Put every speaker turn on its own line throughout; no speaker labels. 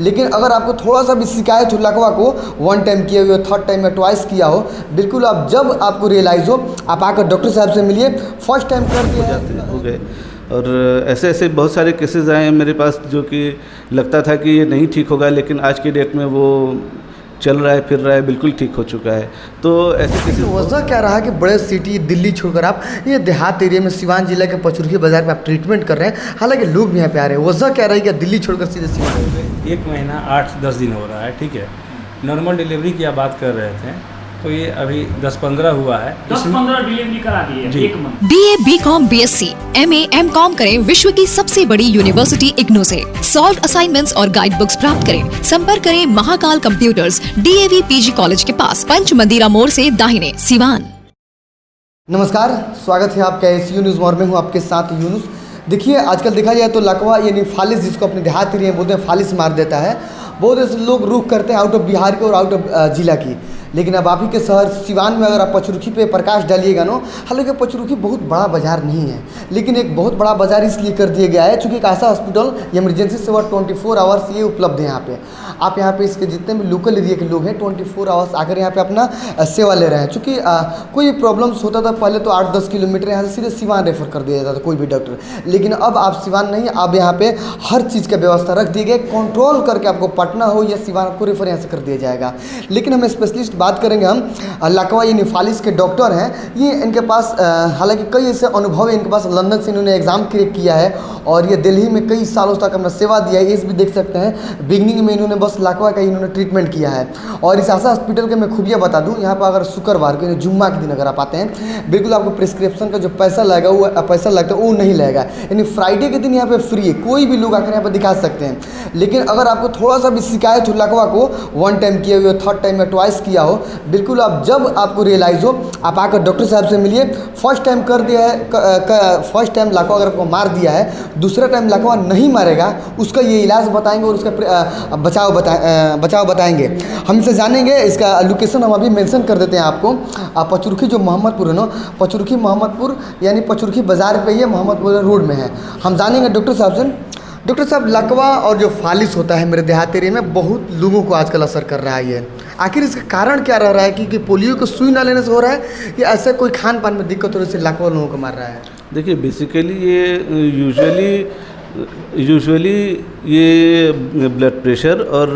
लेकिन अगर आपको थोड़ा सा भी शिकायत हो लकवा को, 1 टाइम किया हो, 3rd टाइम या ट्वाइस किया हो, बिल्कुल आप जब आपको रियलाइज़ हो आप आकर डॉक्टर साहब से मिलिए। फर्स्ट टाइम कर दिया
हो गए और ऐसे ऐसे बहुत सारे केसेस आए हैं मेरे पास जो कि लगता था कि ये नहीं ठीक होगा, लेकिन आज के डेट में वो चल रहा है, फिर रहा है, बिल्कुल ठीक हो चुका है। तो ऐसे केसेस
वजह क्या रहा कि बड़े सिटी दिल्ली छोड़कर आप ये देहात एरिया में सिवान जिला के पचरुखी बाजार में आप ट्रीटमेंट कर रहे हैं, हालांकि लोग भी यहाँ पे आ रहे हैं, वजह क्या रही कि दिल्ली छोड़कर सीधे सिवान?
1 महीना 8-10 दिन हो रहा है, ठीक है। नॉर्मल डिलीवरी की आप बात कर रहे थे, तो ये अभी 10-15 हुआ है।
10-15 डिलीवरी करा दी है 1 month.
BA, BCom, BSc, MA, MCom करें विश्व की सबसे बड़ी यूनिवर्सिटी इग्नू से। सॉल्व असाइनमेंट्स और गाइड बुक्स प्राप्त करें। संपर्क करें Mahakal computers, DAV PG college के पास, पंच मंदिरा मोड़ से दाहिने, सिवान।
नमस्कार, स्वागत है आपका SU न्यूज़ मोर में, हूँ आपके साथ यूनुस। देखिए आजकल देखा जाए तो लकवा यानी फालिस, जिसको अपने देहात एरिया में बोलते हैं, फालिस मार देता है। बहुत ऐसे लोग रुख करते हैं आउट ऑफ बिहार के और आउट ऑफ जिला की, लेकिन अब आप ही के शहर सिवान में अगर आप पचरुखी पे प्रकाश डालिएगा ना, हालांकि पचरुखी बहुत बड़ा बाजार नहीं है, लेकिन एक बहुत बड़ा बाजार इसलिए कर दिया गया है चूँकि एक ऐसा हॉस्पिटल इमरजेंसी सेवा 24 आवर्स ये उपलब्ध है यहाँ पे। आप यहाँ पे इसके जितने भी लोकल एरिया के लोग हैं 24 आवर्स आकर यहाँ पे अपना सेवा ले रहे हैं। चूँकि कोई प्रॉब्लम्स होता था पहले तो 8-10 किलोमीटर यहाँ से सीधे सिवान रेफर कर दिया जाता था कोई भी डॉक्टर, लेकिन अब आप सिवान नहीं, आप यहाँ पे हर चीज़ का व्यवस्था रख दी गई, कंट्रोल करके आपको पटना हो या सिवान आपको रेफर यहाँ से कर दिया जाएगा। लेकिन हम स्पेशलिस्ट बात करेंगे, हम लकवा यानी फालिस के डॉक्टर हैं। ये इनके पास हालांकि कई ऐसे अनुभव है इनके पास, लंदन से इन्होंने एग्ज़ाम क्रैक किया है और ये दिल्ली में कई सालों तक अपना सेवा दिया है। इस भी देख सकते हैं बिगनिंग में इन्होंने बस लकवा का इन्होंने ट्रीटमेंट किया है। और इस आशा हॉस्पिटल के मैं खूबियाँ बता दूँ, यहाँ पर अगर शुक्रवार को जुम्मा के दिन अगर आप आते हैं, बिल्कुल आपको प्रिस्क्रिप्शन का जो पैसा लगेगा वो पैसा लगता है वो नहीं लगेगा, यानी फ्राइडे के दिन यहाँ पे फ्री है, कोई भी लोग आकर यहाँ पर दिखा सकते हैं। लेकिन अगर आपको थोड़ा सा भी शिकायत हो लकवा को, 1 टाइम किया हो, 3rd टाइम या ट्वाइस किया हो, बिल्कुल आप जब आपको रियलाइज़ हो आप आकर डॉक्टर साहब से मिलिए। फर्स्ट टाइम कर दिया है, फर्स्ट टाइम लकवा अगर आपको मार दिया है, दूसरा टाइम लकवा नहीं मारेगा, उसका ये इलाज बताएंगे और उसका बचाव बताएंगे। हम इसे जानेंगे, इसका लोकेशन हम अभी मेंशन कर देते हैं आपको। पचरुखी जो मोहम्मदपुर है ना, पचरुखी मोहम्मदपुर यानी पचरुखी बाज़ार पे ये मोहम्मदपुर रोड में है। हम जानेंगे डॉक्टर साहब से। डॉक्टर साहब, लकवा और जो फालिस होता है मेरे देहात एरिया में बहुत लोगों को आजकल असर कर रहा है, ये आखिर इसका कारण क्या रह रहा है? कि पोलियो को सुई ना लेने से हो रहा है या ऐसा कोई खान पान में दिक्कत हो रही है लकवा लोगों को मार रहा है?
देखिए, बेसिकली ये यूजुअली ये ब्लड प्रेशर और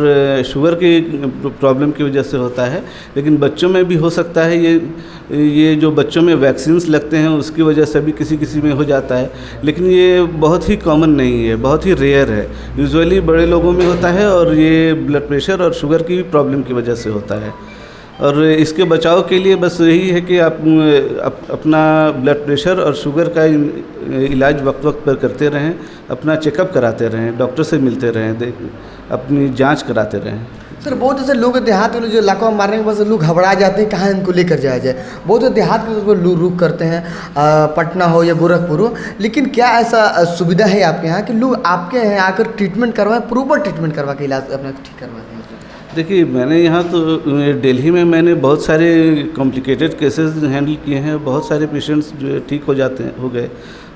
शुगर की प्रॉब्लम की वजह से होता है, लेकिन बच्चों में भी हो सकता है। ये जो बच्चों में वैक्सीन्स लगते हैं उसकी वजह से भी किसी में हो जाता है, लेकिन ये बहुत ही कॉमन नहीं है, बहुत ही रेयर है। यूजुअली बड़े लोगों में होता है और ये ब्लड प्रेशर और शुगर की प्रॉब्लम की वजह से होता है। और इसके बचाव के लिए बस यही है कि आप अपना ब्लड प्रेशर और शुगर का इलाज वक्त पर करते रहें, अपना चेकअप कराते रहें, डॉक्टर से मिलते रहें, अपनी जांच कराते रहें।
सर, बहुत ऐसे लोग देहात में जो लकवा मारने के बाद लोग घबरा जाते हैं, कहाँ इनको लेकर जाया जाए। बहुत देहात में लोग रुक करते हैं, पटना हो या गोरखपुर हो, लेकिन क्या ऐसा सुविधा है आपके यहाँ कि लोग आपके यहाँ आकर ट्रीटमेंट करवाएं, प्रॉपर ट्रीटमेंट करवा के इलाज अपना ठीक करवाते हैं?
देखिए, मैंने यहाँ तो दिल्ली में मैंने बहुत सारे कॉम्प्लिकेटेड केसेस हैंडल किए हैं, बहुत सारे पेशेंट्स जो ठीक हो गए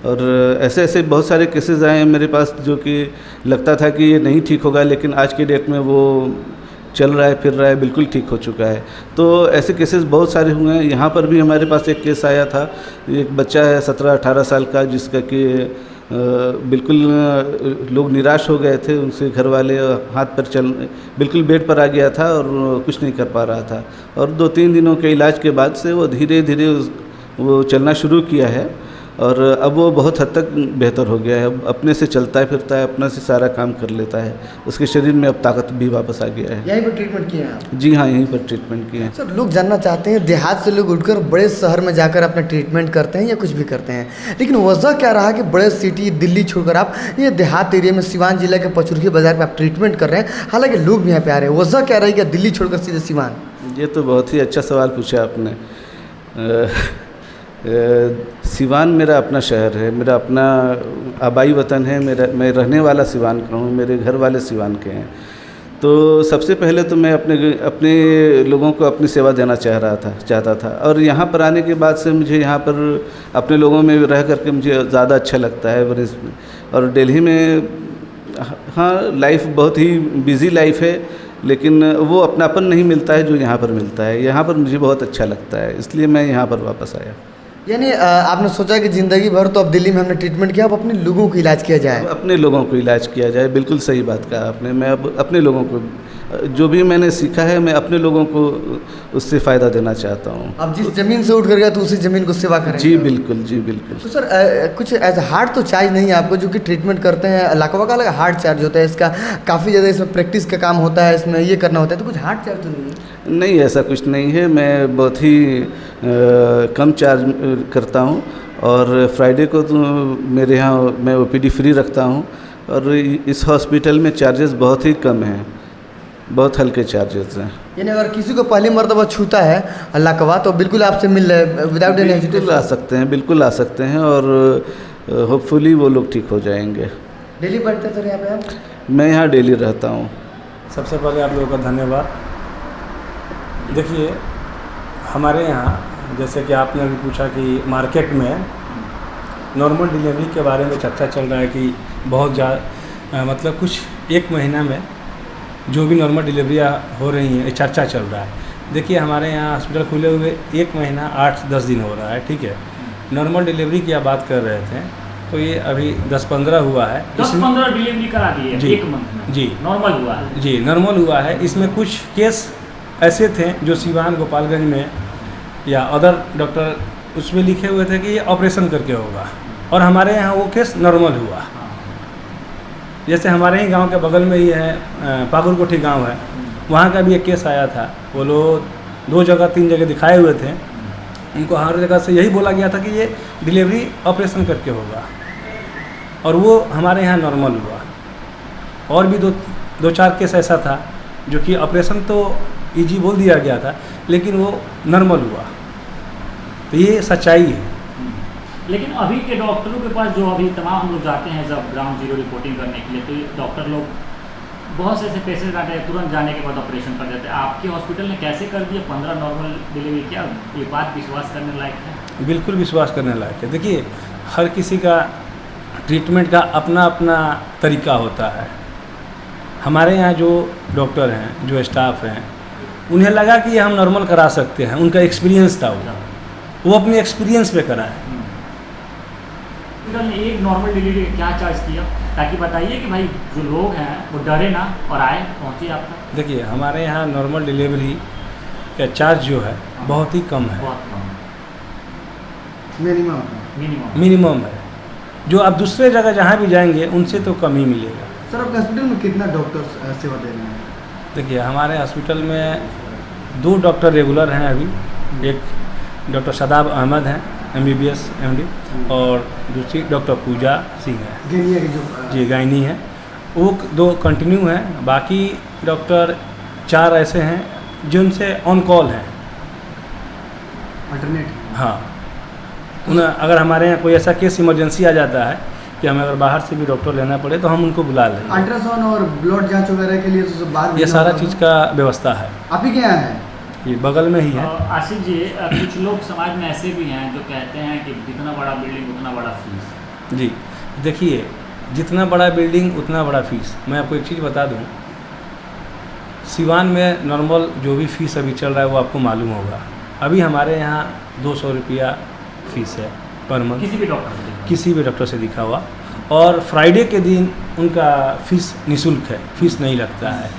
और ऐसे ऐसे बहुत सारे केसेस आए हैं मेरे पास जो कि लगता था कि ये नहीं ठीक होगा, लेकिन आज के डेट में वो चल रहा है, फिर रहा है, बिल्कुल ठीक हो चुका है। तो ऐसे केसेस बहुत सारे हुए हैं। यहाँ पर भी हमारे पास एक केस आया था, एक बच्चा है 17-18 साल का, जिसका कि बिल्कुल लोग निराश हो गए थे, उनसे घर वाले हाथ पर बिल्कुल बेड पर आ गया था और कुछ नहीं कर पा रहा था। और 2-3 दिनों के इलाज के बाद से वो धीरे धीरे वो चलना शुरू किया है और अब वो बहुत हद तक बेहतर हो गया है। अपने से चलता है फिरता है, अपने से सारा काम कर लेता है, उसके शरीर में अब ताकत भी वापस आ गया है।
यहीं पर ट्रीटमेंट किए हैं आप?
जी हाँ, यहीं पर ट्रीटमेंट किए हैं।
सर, लोग जानना चाहते हैं देहात से लोग उठकर बड़े शहर में जाकर अपना ट्रीटमेंट करते हैं या कुछ भी करते हैं, लेकिन वजह क्या रहा कि बड़े सिटी दिल्ली छोड़कर आप ये देहात एरिया में सिवान जिला के पचरुखी बाजार में आप ट्रीटमेंट कर रहे हैं, हालांकि लोग भी यहाँ पे आ रहे हैं, वजह क्या रही कि दिल्ली छोड़कर सीधे सिवान?
ये तो बहुत ही अच्छा सवाल पूछा आपने। सिवान मेरा अपना शहर है, मेरा अपना आबाई वतन है, मैं रहने वाला सिवान का हूँ, मेरे घर वाले सिवान के हैं। तो सबसे पहले तो मैं अपने लोगों को अपनी सेवा देना चाहता था और यहाँ पर आने के बाद से मुझे यहाँ पर अपने लोगों में रह करके मुझे ज़्यादा अच्छा लगता है। और दिल्ली में हाँ, लाइफ बहुत ही बिज़ी लाइफ है, लेकिन वो अपनापन नहीं मिलता है जो यहाँ पर मिलता है। यहाँ पर मुझे बहुत अच्छा लगता है, इसलिए मैं यहाँ पर वापस आया।
यानी आपने सोचा कि ज़िंदगी भर तो अब दिल्ली में हमने ट्रीटमेंट किया, अब अपने लोगों का इलाज किया जाए।
अब अपने लोगों को इलाज किया जाए, बिल्कुल सही बात कहा आपने। मैं अब अपने लोगों को, जो भी मैंने सीखा है, मैं अपने लोगों को उससे फ़ायदा देना चाहता हूँ।
अब जिस ज़मीन से उठ कर गया तो उसी ज़मीन को सेवा करें।
जी बिल्कुल, जी बिल्कुल।
तो सर कुछ एज हार्ड तो चार्ज नहीं है आपको, जो कि ट्रीटमेंट करते हैं लकवा का अलग हार्ड चार्ज होता है, इसका काफ़ी ज़्यादा इसमें प्रैक्टिस का काम होता है, इसमें ये करना होता है, तो कुछ हार्ड चार्ज तो नहीं है?
नहीं, ऐसा कुछ नहीं है। मैं बहुत ही कम चार्ज करता हूँ, और फ्राइडे को तो मेरे यहाँ मैं ओपीडी फ्री रखता हूँ, और इस हॉस्पिटल में चार्जेस बहुत ही कम हैं, बहुत हल्के चार्जेस हैं।
यानी अगर किसी को पहली मर्तबा छूता है लकवा तो बिल्कुल आपसे मिल विदाउट एनी
बिल्कुल आ सकते हैं, बिल्कुल आ सकते हैं, और होपफुली वो लोग ठीक हो जाएंगे।
डेली बैठते सर यहाँ पे आप?
मैं यहाँ डेली रहता हूँ।
सबसे पहले आप लोगों का धन्यवाद। देखिए, हमारे यहाँ जैसे कि आपने अभी पूछा कि मार्केट में नॉर्मल डिलीवरी के बारे में चर्चा चल रहा है कि बहुत ज़्यादा, मतलब कुछ एक महीना में जो भी नॉर्मल डिलीवरियाँ हो रही हैं, ये चर्चा चल रहा है। देखिए, हमारे यहाँ हॉस्पिटल खुले हुए 1 महीना 8-10 दिन हो रहा है, ठीक है। नॉर्मल डिलीवरी की आप बात कर रहे थे, तो ये अभी 10-15 हुआ है।
10-15 डिलीवरी करा दी है
जी,
1 मंथ में?
जी,
नॉर्मल हुआ है?
जी, नॉर्मल हुआ है। इसमें कुछ केस ऐसे थे जो सिवान गोपालगंज में या अदर डॉक्टर उसमें लिखे हुए थे कि ये ऑपरेशन करके होगा, और हमारे यहाँ वो केस नॉर्मल हुआ। जैसे हमारे ही गांव के बगल में ही है, पागुरकोठी गांव है, वहाँ का भी एक केस आया था। वो लोग 2 जगह 3 जगह दिखाए हुए थे, उनको हर जगह से यही बोला गया था कि ये डिलीवरी ऑपरेशन करके होगा, और वो हमारे यहाँ नॉर्मल हुआ। और भी 2-4 केस ऐसा था जो कि ऑपरेशन तो ईजी बोल दिया गया था, लेकिन वो नॉर्मल हुआ। तो ये सच्चाई है।
लेकिन अभी के डॉक्टरों के पास जो अभी तमाम हम लोग जाते हैं जब ग्राउंड जीरो रिपोर्टिंग करने के लिए, तो ये डॉक्टर लोग बहुत से ऐसे पेशेंट आते हैं, तुरंत जाने के बाद ऑपरेशन कर देते हैं। आपके हॉस्पिटल ने कैसे कर दिया 15 नॉर्मल डिलीवरी? क्या ये बात विश्वास करने लायक है?
बिल्कुल विश्वास करने लायक है। देखिए, हर किसी का ट्रीटमेंट का अपना अपना तरीका होता है। हमारे यहाँ जो डॉक्टर हैं, जो स्टाफ हैं, उन्हें लगा कि ये हम नॉर्मल करा सकते हैं, उनका एक्सपीरियंस था, वो अपने एक्सपीरियंस पे कराएं।
हॉस्पिटल ने एक नॉर्मल डिलीवरी क्या चार्ज किया, ताकि बताइए कि भाई जो लोग हैं वो डरे ना और आए पहुँचे आप तक?
देखिए, हमारे यहाँ नॉर्मल डिलीवरी का चार्ज जो है बहुत ही कम है,
बहुत कम,
मिनिमम
मिनिमम है, जो आप दूसरे जगह जहाँ भी जाएंगे उनसे तो कम ही मिलेगा।
सर आपके हॉस्पिटल में कितना डॉक्टर सेवा दे रहे हैं?
देखिए, हमारे हॉस्पिटल में 2 डॉक्टर रेगुलर हैं अभी। एक डॉक्टर शदाब अहमद हैं, MBBS MD, और दूसरी डॉक्टर पूजा सिंह है,
गिनिया के जो
जी, गायनी है। वो 2 कंटिन्यू हैं। बाकी डॉक्टर 4 ऐसे हैं जो उनसे ऑन कॉल हैं।
अल्टरनेट।
हाँ, उन्हें अगर हमारे यहाँ कोई ऐसा केस इमरजेंसी आ जाता है कि हमें अगर बाहर से भी डॉक्टर लेना पड़े तो हम उनको बुला लेंगे।
अल्ट्रासाउंड और ब्लड जांच वगैरह के लिए तो बाद
ये सारा चीज़ का व्यवस्था है,
आप ही के यहाँ है?
ये बगल में ही है।
आसिफ जी, कुछ लोग समाज में ऐसे भी हैं जो कहते हैं कि जितना बड़ा बिल्डिंग उतना बड़ा फीस।
जी, देखिए, जितना बड़ा बिल्डिंग उतना बड़ा फीस। मैं आपको एक चीज़ बता दूं, सिवान में नॉर्मल जो भी फ़ीस अभी चल रहा है वो आपको मालूम होगा। अभी हमारे यहाँ 200 रुपया फ़ीस है पर मंथ,
किसी भी डॉक्टर से
दिखा हुआ, और फ्राइडे के दिन उनका फ़ीस निःशुल्क है, फ़ीस नहीं लगता है।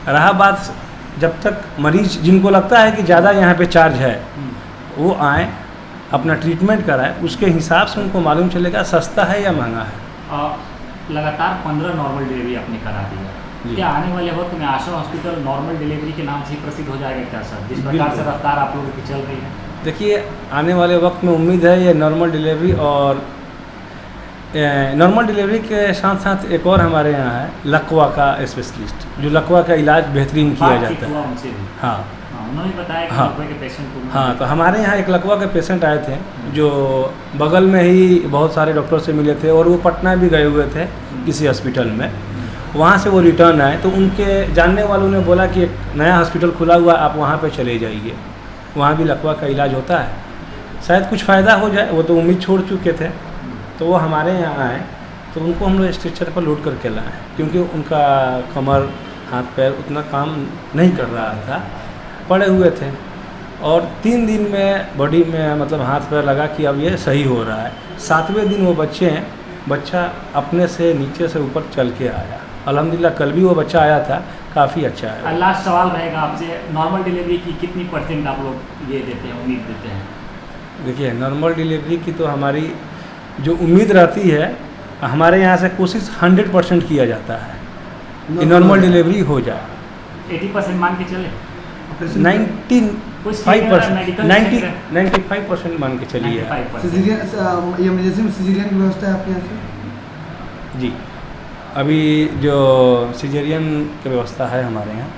रहा बात, जब तक मरीज जिनको लगता है कि ज़्यादा यहाँ पे चार्ज है, वो आएँ, अपना ट्रीटमेंट कराएं, उसके हिसाब से उनको मालूम चलेगा सस्ता है या महंगा है।
लगातार 15 नॉर्मल डिलीवरी आपने करा दी है, क्या आने वाले वक्त में आशा हॉस्पिटल नॉर्मल डिलीवरी के नाम से ही प्रसिद्ध हो जाएगा क्या सर, जिस प्रकार से रफ्तार आप लोगों की चल रही है?
देखिए, आने वाले वक्त में उम्मीद है ये नॉर्मल डिलीवरी, और नॉर्मल डिलीवरी के साथ साथ एक और हमारे यहाँ है लकवा का स्पेशलिस्ट, जो लकवा का इलाज बेहतरीन किया जाता है।
उनसे भी
हाँ,
उन्होंने बताया कि
हाँ,
लकवा के पेशेंट को।
हाँ, तो हमारे यहाँ एक लकवा के पेशेंट आए थे जो बगल में ही बहुत सारे डॉक्टर से मिले थे, और वो पटना भी गए हुए थे किसी हॉस्पिटल में। वहाँ से वो रिटर्न आए तो उनके जानने वालों ने बोला कि एक नया हॉस्पिटल खुला हुआ, आप वहाँ पे चले जाइए, वहाँ भी लकवा का इलाज होता है, शायद कुछ फ़ायदा हो जाए। वो तो उम्मीद छोड़ चुके थे, तो वो हमारे यहाँ आए तो तो उनको हम लोग स्ट्रेचर पर लोड करके लाए, क्योंकि उनका कमर हाथ पैर उतना काम नहीं कर रहा था, पड़े हुए थे। और 3 दिन में बॉडी में मतलब हाथ पैर लगा कि अब ये सही हो रहा है। 7वें दिन वो बच्चा अपने से नीचे से ऊपर चल के आया। अल्हम्दुलिल्लाह कल भी वो बच्चा आया था, काफ़ी अच्छा है।
लास्ट सवाल रहेगा आपसे, नॉर्मल डिलीवरी की कितनी % आप लोग ये देते हैं, उम्मीद देते हैं?
देखिए नॉर्मल डिलीवरी की तो हमारी जो उम्मीद रहती है, हमारे यहाँ से कोशिश 100% किया जाता है कि नॉर्मल डिलीवरी हो जाए।
80% मान के चले?
95% मान के चलिए।
95%।
सिजेरियन इमरजेंसी में सिजेरियन की व्यवस्था है आपके यहाँ से?
जी, अभी जो सिजेरियन की व्यवस्था है हमारे यहाँ,